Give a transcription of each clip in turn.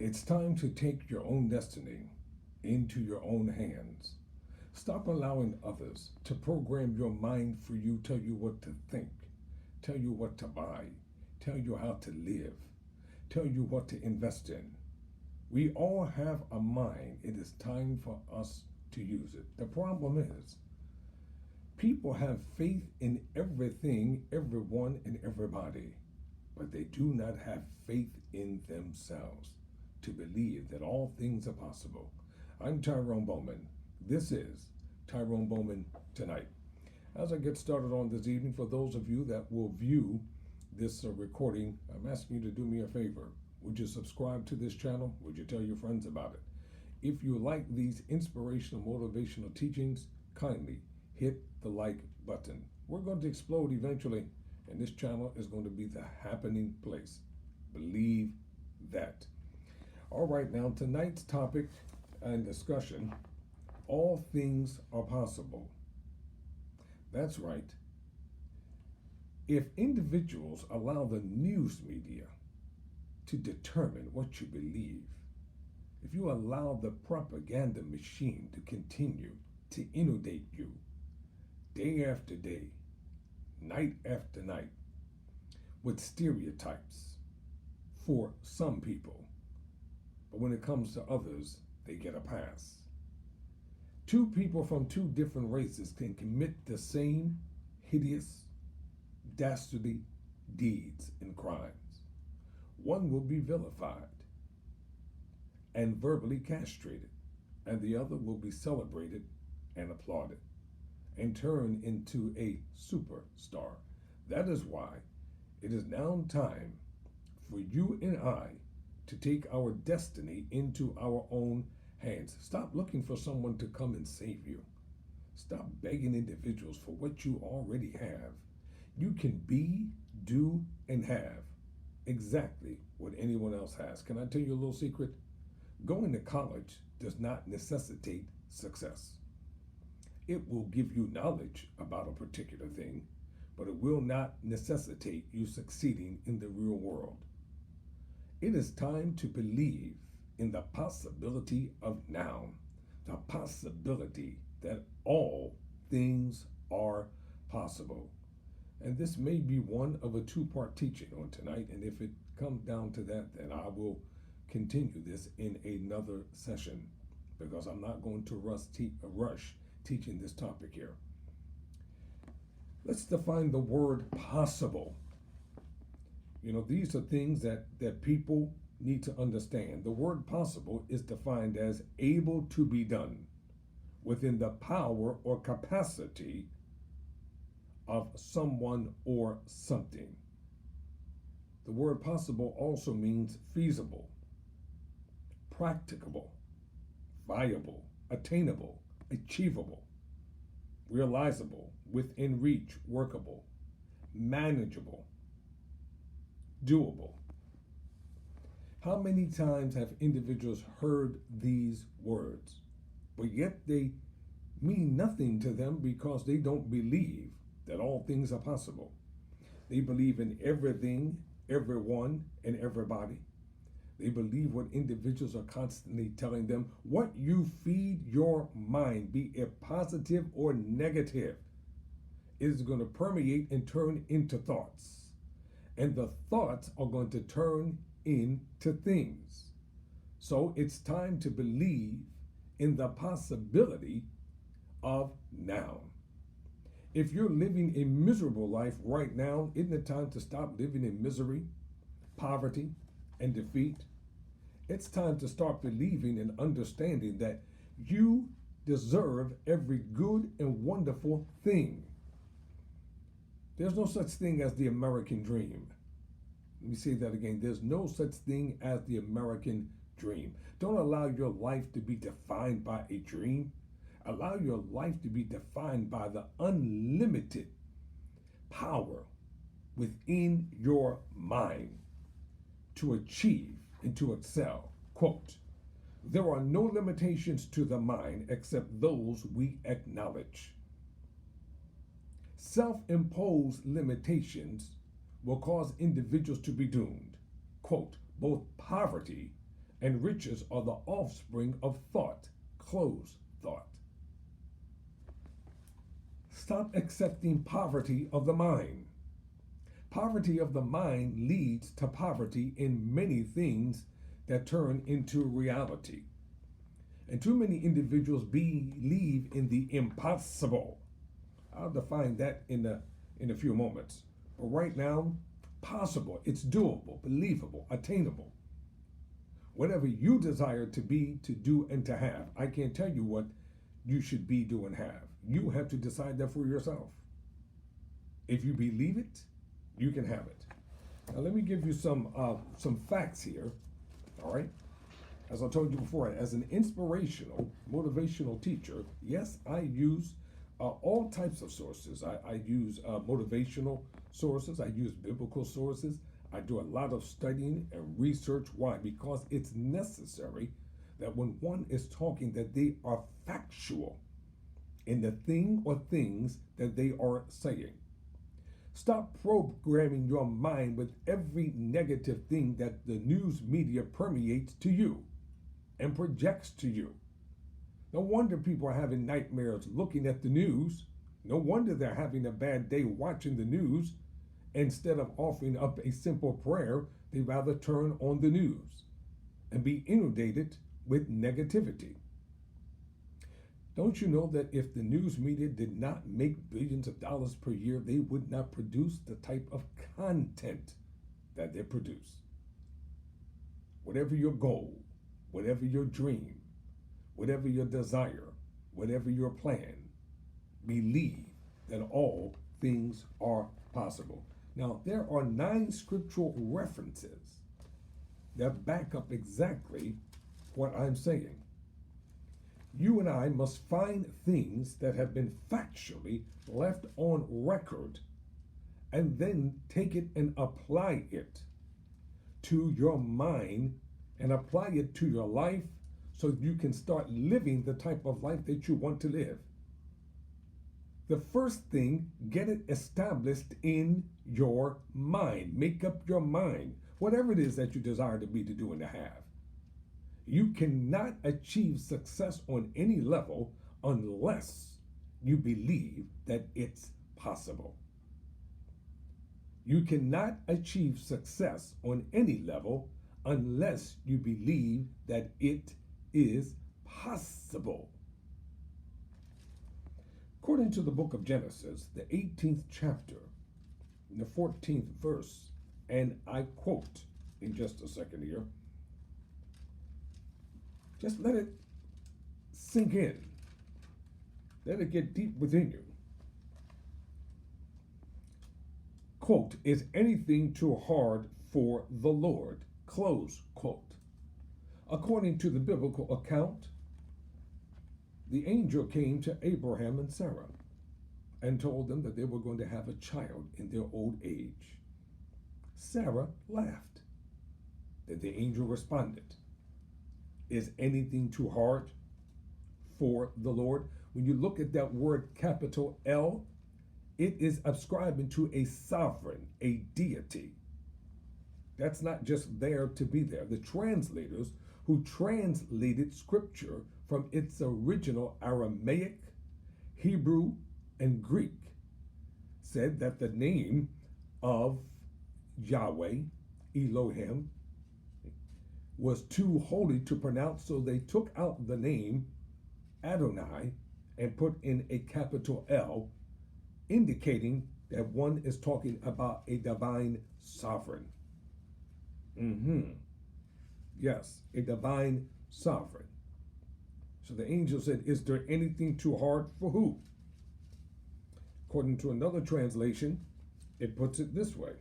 It's time to take your own destiny into your own hands. Stop allowing others to program your mind for you, tell you what to think, tell you what to buy, tell you how to live, tell you what to invest in. We all have a mind. It is time for us to use it. The problem is, people have faith in everything, everyone, and everybody, but they do not have faith in themselves to believe that all things are possible. I'm Tyrone Bowman. This is Tyrone Bowman Tonight. As I get started on this evening, for those of you that will view this recording, I'm asking you to do me a favor. Would you subscribe to this channel? Would you tell your friends about it? If you like these inspirational, motivational teachings, kindly hit the like button. We're going to explode eventually, and this channel is going to be the happening place. Believe that. All right, now tonight's topic and discussion, all things are possible. That's right. If individuals allow the news media to determine what you believe, if you allow the propaganda machine to continue to inundate you day after day, night after night, with stereotypes for some people, but when it comes to others, they get a pass. Two people from two different races can commit the same hideous, dastardly deeds and crimes. One will be vilified and verbally castrated, and the other will be celebrated and applauded and turned into a superstar. That is why it is now time for you and I to take our destiny into our own hands. Stop looking for someone to come and save you. Stop begging individuals for what you already have. You can be, do, and have exactly what anyone else has. Can I tell you a little secret? Going to college does not necessitate success. It will give you knowledge about a particular thing, but it will not necessitate you succeeding in the real world. It is time to believe in the possibility of now, the possibility that all things are possible. And this may be one of a two-part teaching on tonight, and if it comes down to that, then I will continue this in another session, because I'm not going to rush teaching this topic here. Let's define the word possible. You know, these are things that people need to understand. The word possible is defined as able to be done within the power or capacity of someone or something. The word possible also means feasible, practicable, viable, attainable, achievable, realizable, within reach, workable, manageable, doable. How many times have individuals heard these words, but yet they mean nothing to them because they don't believe that all things are possible? They believe in everything, everyone, and everybody. They believe what individuals are constantly telling them. What you feed your mind, be it positive or negative, is going to permeate and turn into thoughts. And the thoughts are going to turn into things. So it's time to believe in the possibility of now. If you're living a miserable life right now, isn't it time to stop living in misery, poverty, and defeat? It's time to start believing and understanding that you deserve every good and wonderful thing. There's no such thing as the American dream. Let me say that again. There's no such thing as the American dream. Don't allow your life to be defined by a dream. Allow your life to be defined by the unlimited power within your mind to achieve and to excel. Quote, "There are no limitations to the mind except those we acknowledge." Self-imposed limitations will cause individuals to be doomed. Quote, "Both poverty and riches are the offspring of thought. Close thought. Stop accepting poverty of the mind. Poverty of the mind leads to poverty in many things that turn into reality. And too many individuals believe in the impossible. I'll define that in a few moments. But right now, possible, it's doable, believable, attainable. Whatever you desire to be, to do, and to have, I can't tell you what you should be, do, and have. You have to decide that for yourself. If you believe it, you can have it. Now let me give you some facts here. All right. As I told you before, as an inspirational, motivational teacher, yes, I use all types of sources. I use motivational sources. I use biblical sources. I do a lot of studying and research. Why? Because it's necessary that when one is talking, that they are factual in the thing or things that they are saying. Stop programming your mind with every negative thing that the news media permeates to you and projects to you. No wonder people are having nightmares looking at the news. No wonder they're having a bad day watching the news. Instead of offering up a simple prayer, they rather turn on the news and be inundated with negativity. Don't you know that if the news media did not make billions of dollars per year, they would not produce the type of content that they produce? Whatever your goal, whatever your dream, whatever your desire, whatever your plan, believe that all things are possible. Now, there are 9 scriptural references that back up exactly what I'm saying. You and I must find things that have been factually left on record and then take it and apply it to your mind and apply it to your life so you can start living the type of life that you want to live. The first thing, get it established in your mind. Make up your mind, whatever it is that you desire to be, to do, and to have. You cannot achieve success on any level unless you believe that it's possible. You cannot achieve success on any level unless you believe that it is possible. According to the book of Genesis, the 18th chapter, the 14th verse, and I quote in just a second here, just let it sink in. Let it get deep within you. Quote, is anything too hard for the Lord? Close quote. According to the biblical account, the angel came to Abraham and Sarah and told them that they were going to have a child in their old age. Sarah laughed. Then the angel responded, is anything too hard for the Lord? When you look at that word capital L, it is ascribing to a sovereign, a deity. That's not just there to be there. The translators who translated scripture from its original Aramaic, Hebrew, and Greek said that the name of Yahweh, Elohim, was too holy to pronounce, so they took out the name Adonai and put in a capital L, indicating that one is talking about a divine sovereign. Yes, a divine sovereign. So the angel said, is there anything too hard for who? According to another translation, it puts it this way.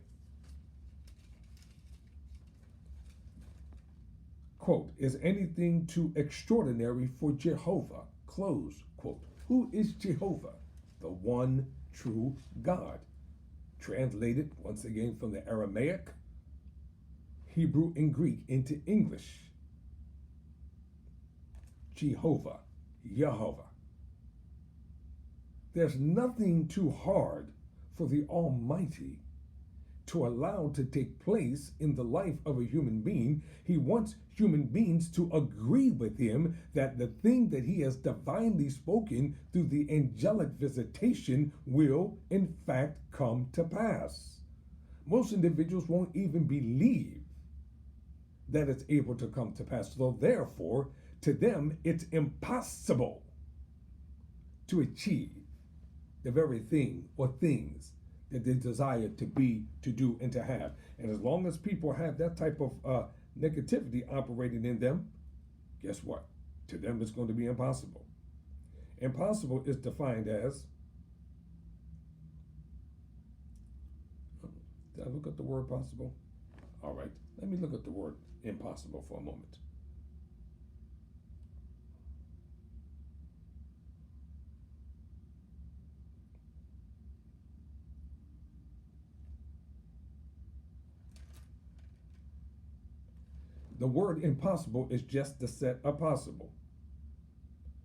Quote, is anything too extraordinary for Jehovah? Close quote. Who is Jehovah? The one true God. Translated once again from the Aramaic, Hebrew, and Greek into English. Jehovah, Yehovah. There's nothing too hard for the Almighty to allow to take place in the life of a human being. He wants human beings to agree with him that the thing that he has divinely spoken through the angelic visitation will, in fact, come to pass. Most individuals won't even believe that it's able to come to pass. So therefore, to them, it's impossible to achieve the very thing or things that they desire to be, to do, and to have. And as long as people have that type of negativity operating in them, guess what? To them, it's going to be impossible. Impossible is defined as, did I look at the word possible? All right, let me look at the word impossible for a moment. The word impossible is just the set of possible.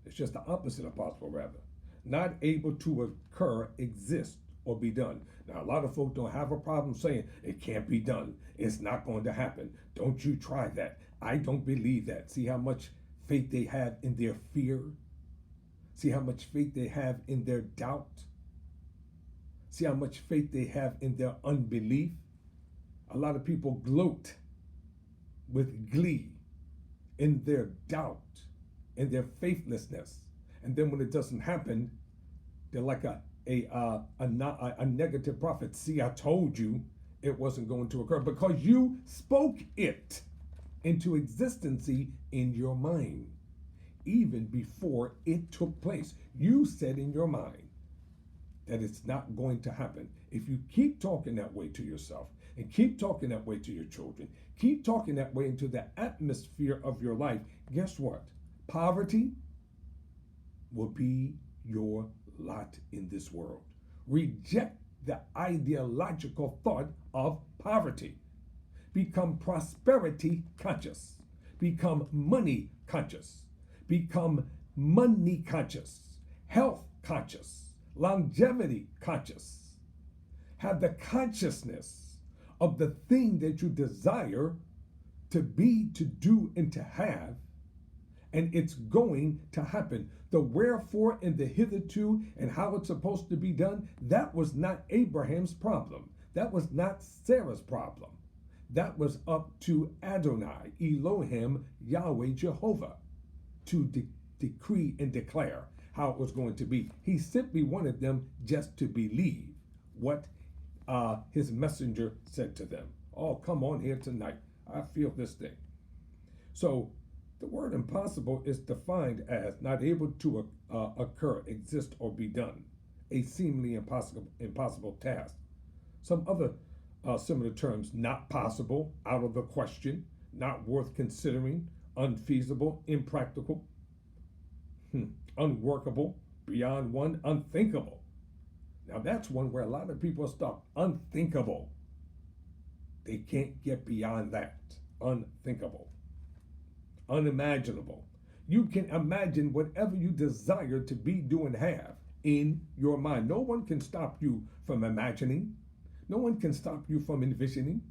It's just the opposite of possible, rather. Not able to occur, exist, or be done. Now, a lot of folks don't have a problem saying it can't be done. It's not going to happen. Don't you try that. I don't believe that. See how much faith they have in their fear? See how much faith they have in their doubt? See how much faith they have in their unbelief? A lot of people gloat with glee in their doubt, in their faithlessness, and then when it doesn't happen, they're like a negative prophet. See, I told you it wasn't going to occur because you spoke it into existence in your mind even before it took place. You said in your mind that it's not going to happen. If you keep talking that way to yourself and keep talking that way to your children, keep talking that way into the atmosphere of your life, guess what? Poverty will be your lot in this world. Reject the ideological thought of poverty. Become prosperity conscious. Become money conscious. Become money conscious. Health conscious. Longevity conscious. Have the consciousness of the thing that you desire to be, to do, and to have, and it's going to happen. The wherefore and the hitherto and how it's supposed to be done, that was not Abraham's problem. That was not Sarah's problem. That was up to Adonai, Elohim, Yahweh, Jehovah, to decree and declare how it was going to be. He simply wanted them just to believe what his messenger said to them. Oh, come on here tonight. I feel this thing. So the word impossible is defined as not able to occur, exist, or be done. A seemingly impossible task. Some other similar terms: not possible, out of the question, not worth considering, unfeasible, impractical, unworkable, beyond one, unthinkable. Now that's one where a lot of people stop. Unthinkable. They can't get beyond that. Unthinkable. Unimaginable. You can imagine whatever you desire to be, do, and have in your mind. No one can stop you from imagining. No one can stop you from envisioning.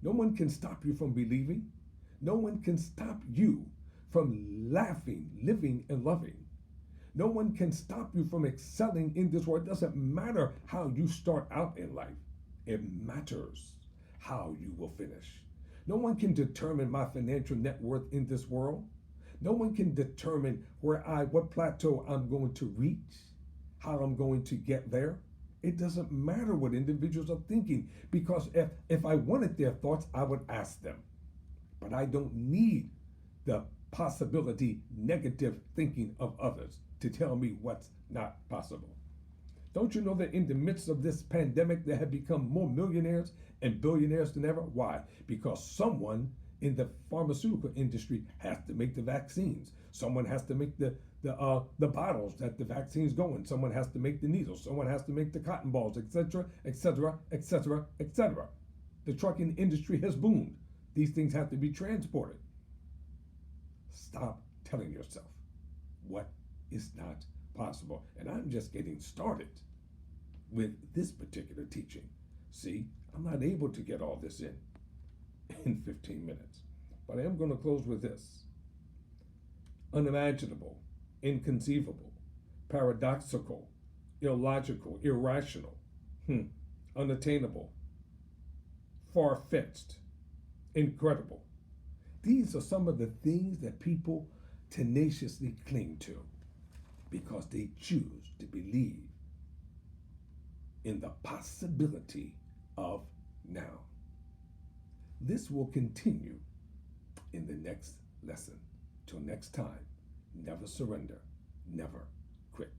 No one can stop you from believing. No one can stop you from laughing, living, and loving. No one can stop you from excelling in this world. It doesn't matter how you start out in life. It matters how you will finish. No one can determine my financial net worth in this world. No one can determine what plateau I'm going to reach, how I'm going to get there. It doesn't matter what individuals are thinking, because if I wanted their thoughts, I would ask them. But I don't need the possibility, negative thinking of others to tell me what's not possible. Don't you know that in the midst of this pandemic, there have become more millionaires and billionaires than ever? Why? Because someone in the pharmaceutical industry has to make the vaccines. Someone has to make the bottles that the vaccines go in. Someone has to make the needles. Someone has to make the cotton balls, etc., etc., etc., etc. The trucking industry has boomed. These things have to be transported. Stop telling yourself what is not possible. And I'm just getting started with this particular teaching. See, I'm not able to get all this in 15 minutes. But I am going to close with this: unimaginable, inconceivable, paradoxical, illogical, irrational, unattainable, far-fetched, incredible. These are some of the things that people tenaciously cling to because they choose to believe in the possibility of now. This will continue in the next lesson. Till next time, never surrender, never quit.